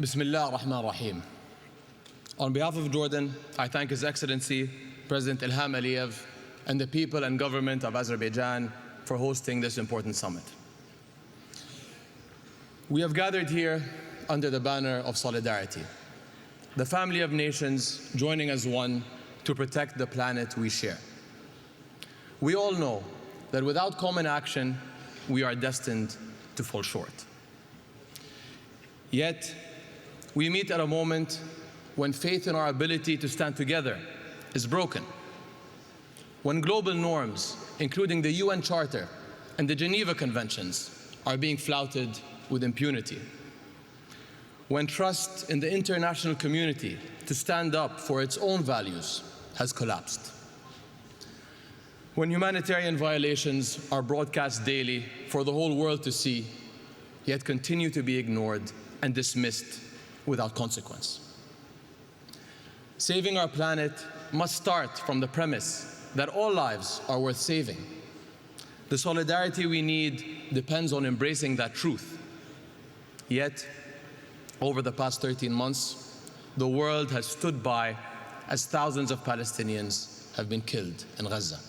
Bismillah ar-Rahman ar-Rahim. On behalf of Jordan, I thank His Excellency, President Ilham Aliyev, and the people and government of Azerbaijan for hosting this important summit. We have gathered here under the banner of solidarity, the family of nations joining as one to protect the planet we share. We all know that without common action, we are destined to fall short. Yet, we meet at a moment when faith in our ability to stand together is broken. When global norms, including the UN Charter and the Geneva Conventions, are being flouted with impunity. When trust in the international community to stand up for its own values has collapsed. When humanitarian violations are broadcast daily for the whole world to see, yet continue to be ignored and dismissed without consequence. Saving our planet must start from the premise that all lives are worth saving. The solidarity we need depends on embracing that truth. Yet, over the past 13 months, the world has stood by as thousands of Palestinians have been killed in Gaza,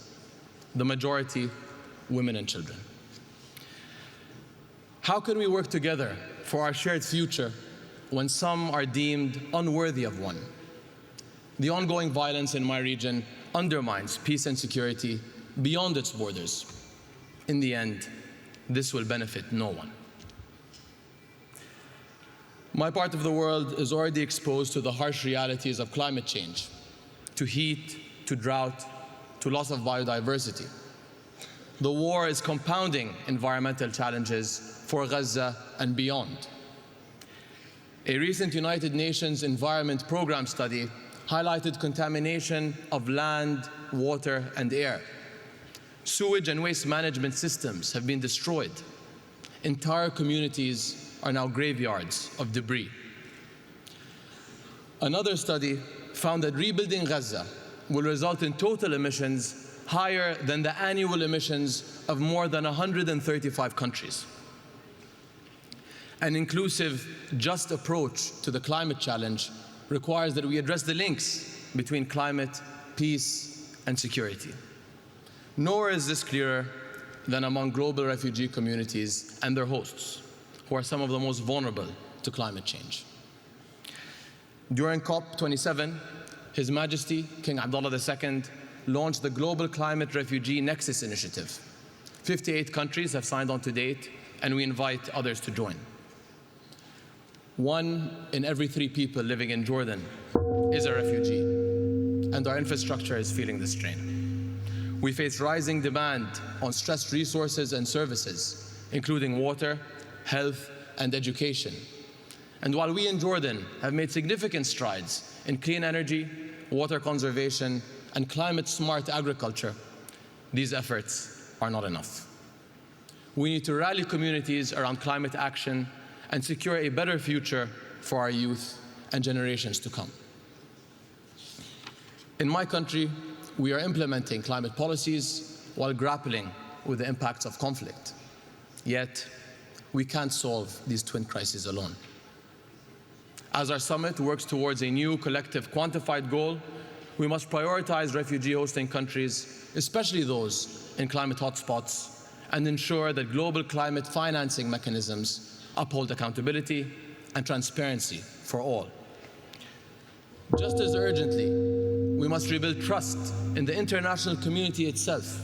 the majority women and children. How can we work together for our shared future when some are deemed unworthy of one? The ongoing violence in my region undermines peace and security beyond its borders. In the end, this will benefit no one. My part of the world is already exposed to the harsh realities of climate change, to heat, to drought, to loss of biodiversity. The war is compounding environmental challenges for Gaza and beyond. A recent United Nations Environment Programme study highlighted contamination of land, water, and air. Sewage and waste management systems have been destroyed. Entire communities are now graveyards of debris. Another study found that rebuilding Gaza will result in total emissions higher than the annual emissions of more than 135 countries. An inclusive, just approach to the climate challenge requires that we address the links between climate, peace, and security. Nowhere is this clearer than among global refugee communities and their hosts, who are some of the most vulnerable to climate change. During COP29, His Majesty King Abdullah II launched the Global Climate Refugee Nexus Initiative. 58 countries have signed on to date, and we invite others to join. 1 in every 3 people living in Jordan is a refugee, and our infrastructure is feeling the strain. We face rising demand on stressed resources and services, including water, health, and education. And while we in Jordan have made significant strides in clean energy, water conservation, and climate-smart agriculture, these efforts are not enough. We need to rally communities around climate action and secure a better future for our youth and generations to come. In my country, we are implementing climate policies while grappling with the impacts of conflict. Yet, we can't solve these twin crises alone. As our summit works towards a new collective quantified goal, we must prioritize refugee-hosting countries, especially those in climate hotspots, and ensure that global climate financing mechanisms uphold accountability and transparency for all. Just as urgently, we must rebuild trust in the international community itself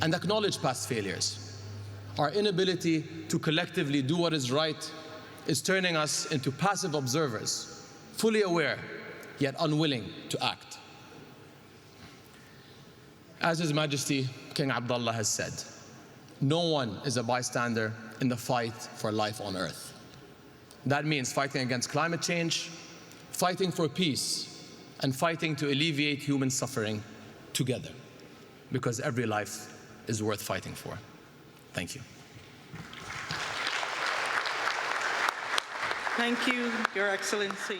and acknowledge past failures. Our inability to collectively do what is right is turning us into passive observers, fully aware, yet unwilling to act. As His Majesty King Abdullah has said, no one is a bystander in the fight for life on Earth. That means fighting against climate change, fighting for peace, and fighting to alleviate human suffering together, because every life is worth fighting for. Thank you. Thank you, Your Excellency.